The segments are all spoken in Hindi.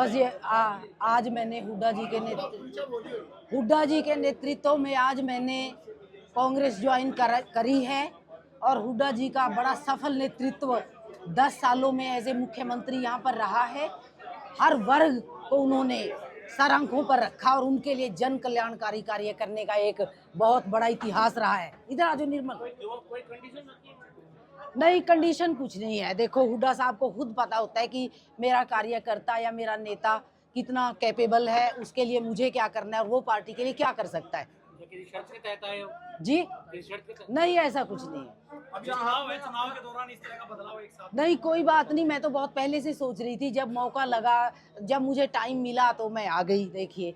बस ये आज मैंने हुड्डा जी के नेतृत्व में आज मैंने कांग्रेस ज्वाइन करी है और हुड्डा जी का बड़ा सफल नेतृत्व 10 सालों में एज ए मुख्यमंत्री यहाँ पर रहा है। हर वर्ग को उन्होंने सर आंखों पर रखा और उनके लिए जन कल्याणकारी कार्य करने का एक बहुत बड़ा इतिहास रहा है। इधर आज निर्मल नहीं, कंडीशन कुछ नहीं है। देखो, हुड्डा साहब को खुद पता होता है कि मेरा कार्यकर्ता या मेरा नेता कितना कैपेबल है, उसके लिए मुझे क्या करना है और वो पार्टी के लिए क्या कर सकता है। जी नहीं, ऐसा कुछ नहीं है। चुनाव के दौरान इस तरह का बदलाव एक साथ नहीं, कोई बात नहीं। मैं तो बहुत पहले से सोच रही थी, जब मौका लगा, जब मुझे टाइम मिला तो मैं आ गई। देखिए,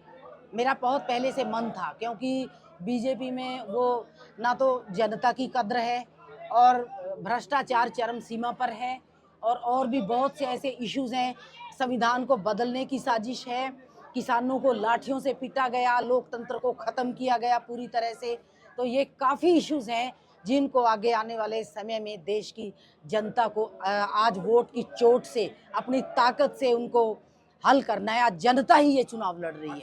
मेरा बहुत पहले से मन था, क्योंकि बीजेपी में वो ना तो जनता की कद्र है और भ्रष्टाचार चरम सीमा पर है और भी बहुत से ऐसे इश्यूज हैं। संविधान को बदलने की साजिश है, किसानों को लाठियों से पीटा गया, लोकतंत्र को ख़त्म किया गया पूरी तरह से। तो ये काफ़ी इश्यूज हैं जिनको आगे आने वाले समय में देश की जनता को आज वोट की चोट से, अपनी ताकत से उनको हल करना है। आज जनता ही ये चुनाव लड़ रही है।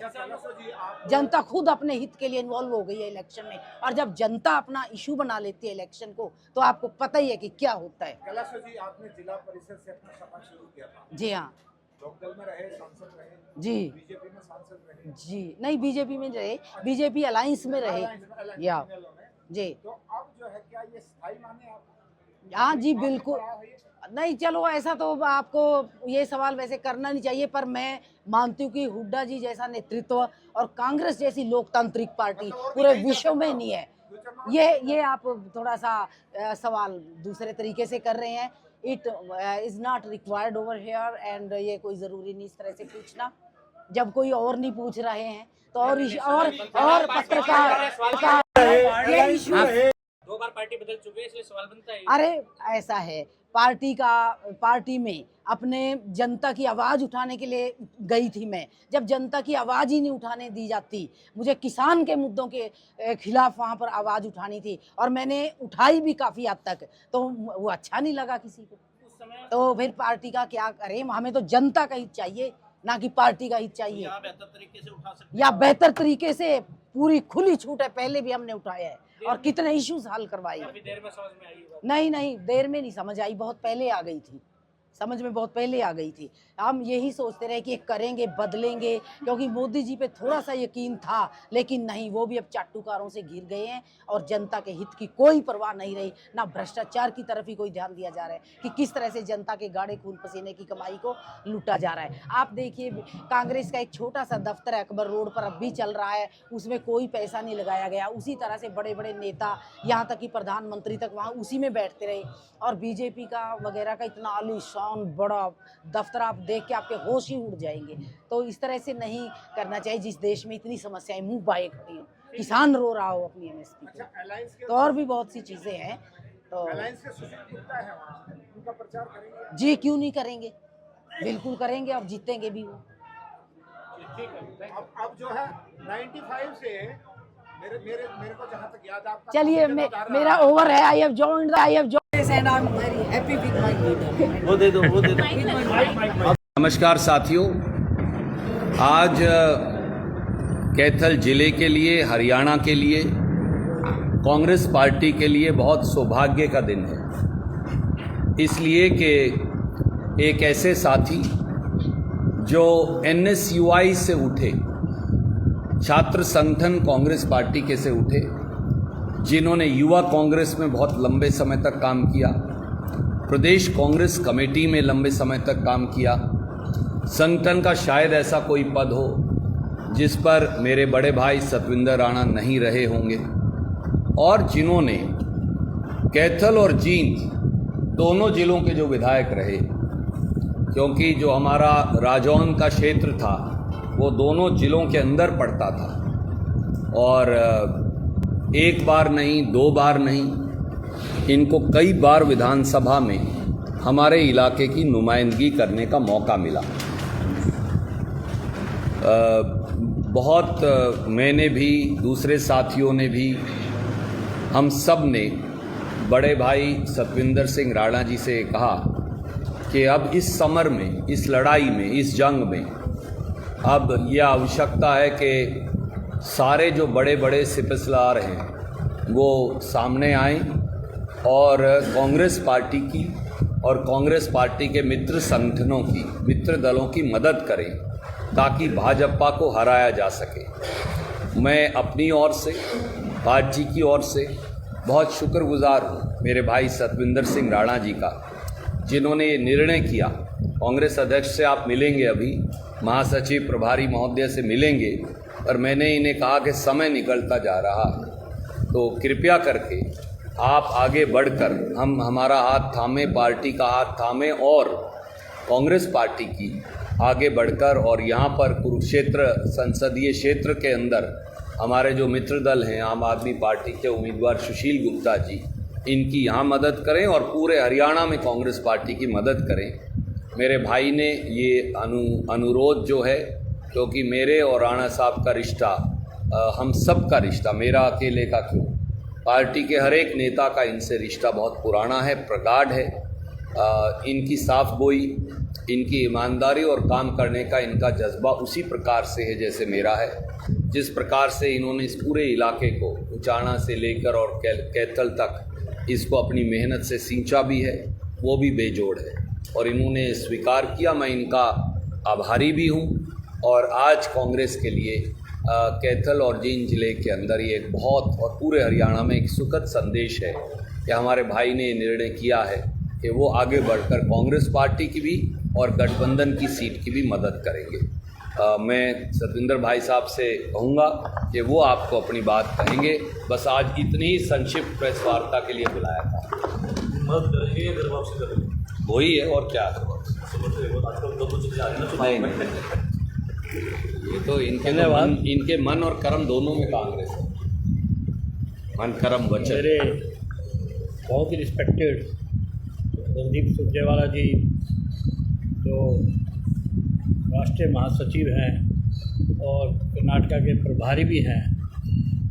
जनता खुद अपने हित के लिए इन्वॉल्व हो गई है इलेक्शन में, और जब जनता अपना इशू बना लेती है इलेक्शन को, तो आपको पता ही है कि क्या होता है। कैलाश जी, आपने जिला परिषद से अपना सफर शुरू किया था। जी हाँ, लोकदल में रहे, सांसद रहे, जी बीजेपी में सांसद रहे। जी नहीं, बीजेपी में रहे, बीजेपी अलायंस में रहे। या जी, तो अब जो है क्या ये स्थायी माने आप? हाँ जी, बिल्कुल नहीं। चलो, ऐसा तो आपको ये सवाल वैसे करना नहीं चाहिए, पर मैं मानती हूँ कि हुड्डा जी जैसा नेतृत्व और कांग्रेस जैसी लोकतांत्रिक पार्टी पूरे विश्व में नहीं है। ये आप थोड़ा सा सवाल दूसरे तरीके से कर रहे हैं। It is not required over here, and ये कोई ज़रूरी नहीं इस तरह से पूछना, जब कोई और नहीं पूछ रहे हैं तो। और पत्रकार ये इशू 2 बार पार्टी बदल चुके हैं, इसलिए सवाल बनता है। अरे ऐसा है, पार्टी में अपने जनता की आवाज़ उठाने के लिए गई थी मैं। जब जनता की आवाज़ ही नहीं उठाने दी जाती, मुझे किसान के मुद्दों के खिलाफ वहाँ पर आवाज़ उठानी थी और मैंने उठाई भी काफ़ी हद तक, तो वो अच्छा नहीं लगा किसी को। तो फिर पार्टी का क्या करें, हमें तो जनता का हित चाहिए, ना कि पार्टी का हित चाहिए। या बेहतर तरीके से पूरी खुली छूट है, पहले भी हमने उठाया है और कितने इश्यूज हल करवाए। देर में समझ में आई? नहीं, देर में नहीं समझ आई, बहुत पहले आ गई थी, समझ में बहुत पहले आ गई थी। हम यही सोचते रहे कि करेंगे, बदलेंगे, क्योंकि मोदी जी पे थोड़ा सा यकीन था, लेकिन नहीं, वो भी अब चाटुकारों से घिर गए हैं और जनता के हित की कोई परवाह नहीं रही। ना भ्रष्टाचार की तरफ ही कोई ध्यान दिया जा रहा है कि किस तरह से जनता के गाढ़े खून पसीने की कमाई को लूटा जा रहा है। आप देखिए, कांग्रेस का एक छोटा सा दफ्तर अकबर रोड पर अब भी चल रहा है, उसमें कोई पैसा नहीं लगाया गया। उसी तरह से बड़े बड़े नेता, यहाँ तक कि प्रधानमंत्री तक वहाँ उसी में बैठते रहे। और बीजेपी का वगैरह का इतना आलीशान बड़ा दफ्तर आप देख के आपके होश ही उड़ जाएंगे। तो इस तरह से नहीं करना चाहिए, जिस देश में इतनी समस्याएं मुंह बाए खड़ी हो, किसान रो रहा हो अपनी एमएसपी को, तो और भी बहुत सी चीजें हैं। तो उनका प्रचार करेंगे? जी, क्यों नहीं करेंगे, बिल्कुल करेंगे और जीतेंगे भी वो। अब जो है 95 से मेरे को जहाँ तक याद आपका, चलिए, मेरा ओवर है। I have joined and I'm very happy with my leader. वो दे दो। नमस्कार साथियों, आज कैथल जिले के लिए, हरियाणा के लिए, कांग्रेस पार्टी के लिए बहुत सौभाग्य का दिन है। इसलिए कि एक ऐसे साथी जो NSUI से उठे, छात्र संगठन कांग्रेस पार्टी के से उठे, जिन्होंने युवा कांग्रेस में बहुत लंबे समय तक काम किया, प्रदेश कांग्रेस कमेटी में लंबे समय तक काम किया, संगठन का शायद ऐसा कोई पद हो जिस पर मेरे बड़े भाई सतविंदर राणा नहीं रहे होंगे, और जिन्होंने कैथल और जींद दोनों जिलों के जो विधायक रहे, क्योंकि जो हमारा राजौंद का क्षेत्र था वो दोनों जिलों के अंदर पड़ता था, और एक बार नहीं, 2 बार नहीं, इनको कई बार विधानसभा में हमारे इलाके की नुमाइंदगी करने का मौका मिला। बहुत मैंने भी, दूसरे साथियों ने भी, हम सब ने बड़े भाई सतविंदर सिंह राणा जी से कहा कि अब इस समर में, इस लड़ाई में, इस जंग में अब यह आवश्यकता है कि सारे जो बड़े बड़े सिपसलार हैं वो सामने आएं और कांग्रेस पार्टी की और कांग्रेस पार्टी के मित्र संगठनों की, मित्र दलों की मदद करें ताकि भाजपा को हराया जा सके। मैं अपनी ओर से, पार्टी की ओर से बहुत शुक्रगुजार हूँ मेरे भाई सतविंदर सिंह राणा जी का, जिन्होंने ये निर्णय किया। कांग्रेस अध्यक्ष से आप मिलेंगे, अभी महासचिव प्रभारी महोदय से मिलेंगे, और मैंने इन्हें कहा कि समय निकलता जा रहा है, तो कृपया करके आप आगे बढ़कर हमारा हाथ थामे, पार्टी का हाथ थामे और कांग्रेस पार्टी की आगे बढ़कर, और यहाँ पर कुरुक्षेत्र संसदीय क्षेत्र के अंदर हमारे जो मित्र दल हैं, आम आदमी पार्टी के उम्मीदवार सुशील गुप्ता जी, इनकी यहाँ मदद करें और पूरे हरियाणा में कांग्रेस पार्टी की मदद करें। मेरे भाई ने ये अनुरोध जो है, क्योंकि मेरे और राणा साहब का रिश्ता, हम सब का रिश्ता, मेरा अकेले का क्यों, पार्टी के हर एक नेता का इनसे रिश्ता बहुत पुराना है, प्रगाढ़ है। इनकी साफ गोई, इनकी ईमानदारी और काम करने का इनका जज्बा उसी प्रकार से है जैसे मेरा है। जिस प्रकार से इन्होंने इस पूरे इलाके को उचाना से लेकर और कैथल तक इसको अपनी मेहनत से सींचा भी है, वो भी बेजोड़ है, और इन्होंने स्वीकार किया। मैं इनका आभारी भी हूँ। और आज कांग्रेस के लिए कैथल और जींद जिले के अंदर ये एक बहुत, और पूरे हरियाणा में एक सुखद संदेश है कि हमारे भाई ने निर्णय किया है कि वो आगे बढ़कर कांग्रेस पार्टी की भी और गठबंधन की सीट की भी मदद करेंगे। मैं सतविंदर भाई साहब से कहूँगा कि वो आपको अपनी बात कहेंगे। बस आज इतनी ही संक्षिप्त प्रेस वार्ता के लिए बुलाया था। मदद करेंगे अगर वापसी करेंगे, वही है और क्या। नहीं, ये तो इनके मन और कर्म दोनों में कांग्रेस है। मन कर्म वचन। मेरे बहुत ही रिस्पेक्टेड रणदीप सुरजेवाला जी, जो राष्ट्रीय महासचिव हैं और कर्नाटका के प्रभारी भी हैं,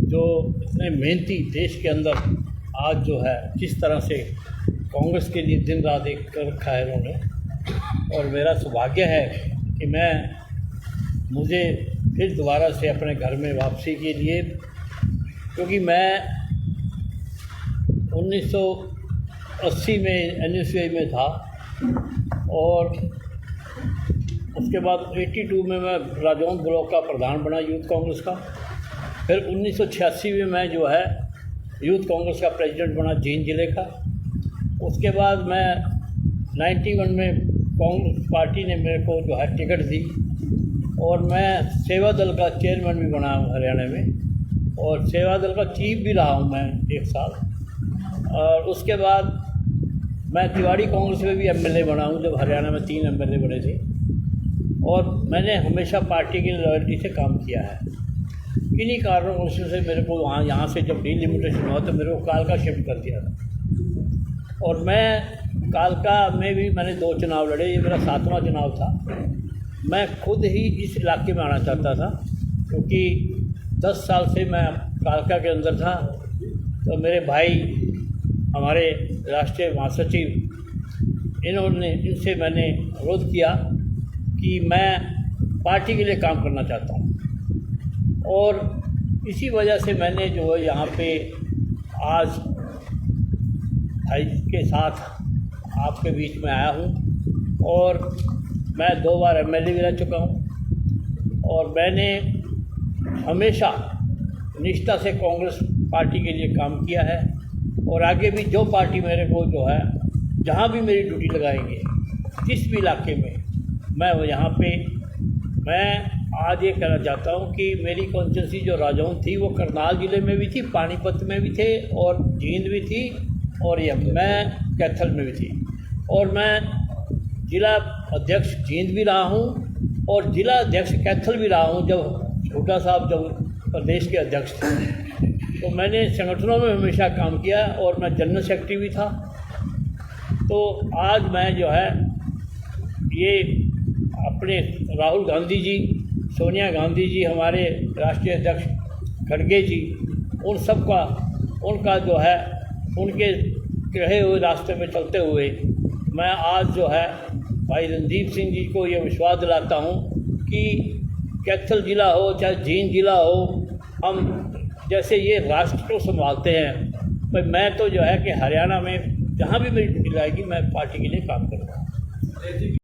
जो इतने मेहनती देश के अंदर आज जो है जिस तरह से कांग्रेस के लिए दिन रात एक कर रखा है इन्होंने, और मेरा सौभाग्य है कि मुझे फिर दोबारा से अपने घर में वापसी के लिए, क्योंकि मैं 1980 में NSUI में था और उसके बाद 82 में मैं राजौंद ब्लॉक का प्रधान बना यूथ कांग्रेस का। फिर 1986 में मैं जो है यूथ कांग्रेस का प्रेसिडेंट बना जींद जिले का। उसके बाद मैं 91 में कांग्रेस पार्टी ने मेरे को जो है टिकट दी और मैं सेवा दल का चेयरमैन भी बना हूँ हरियाणा में, और सेवा दल का चीफ भी रहा हूँ मैं 1 साल। और उसके बाद मैं तिवाड़ी कांग्रेस में भी MLA बना हूँ, जब हरियाणा में 3 MLA बने थे, और मैंने हमेशा पार्टी की लॉयल्टी से काम किया है। किन्हीं कारणों से मेरे को यहाँ से जब डिलिमिटेशन हुआ तो मेरे को कालका शिफ्ट कर दिया था, और मैं कालका में भी मैंने 2 चुनाव लड़े। ये मेरा 7वां चुनाव था। मैं खुद ही इस इलाके में आना चाहता था, क्योंकि 10 साल से मैं कालका के अंदर था। तो मेरे भाई, हमारे राष्ट्रीय महासचिव, इनसे मैंने अनुरोध किया कि मैं पार्टी के लिए काम करना चाहता हूँ, और इसी वजह से मैंने जो है यहाँ पे आज भाई के साथ आपके बीच में आया हूँ। और मैं 2 बार MLA भी रह चुका हूँ, और मैंने हमेशा निष्ठा से कांग्रेस पार्टी के लिए काम किया है, और आगे भी जो पार्टी मेरे को जो है जहाँ भी मेरी ड्यूटी लगाएंगे, जिस भी इलाके में, मैं वो यहाँ पे, मैं आज ये कहना चाहता हूँ कि मेरी कॉन्स्टिट्यूंसी जो राजौंद थी वो करनाल ज़िले में भी थी, पानीपत में भी थे, और जींद भी थी, और ये मैं कैथल में भी थी। और मैं जिला अध्यक्ष जींद भी रहा हूँ और जिला अध्यक्ष कैथल भी रहा हूँ, जब हुड्डा साहब जब प्रदेश के अध्यक्ष थे। तो मैंने संगठनों में हमेशा काम किया, और मैं जनरल सेक्रेटरी भी था। तो आज मैं जो है ये अपने राहुल गांधी जी, सोनिया गांधी जी, हमारे राष्ट्रीय अध्यक्ष खड़गे जी, उनका जो है उनके कहे हुए रास्ते में चलते हुए मैं आज जो है भाई रणदीप सिंह जी को ये विश्वास दिलाता हूँ कि कैथल ज़िला हो चाहे जींद ज़िला हो, हम जैसे ये राष्ट्र को संभालते हैं, भाई मैं तो जो है कि हरियाणा में जहाँ भी मेरी टिकट आएगी मैं पार्टी के लिए काम करूँगा।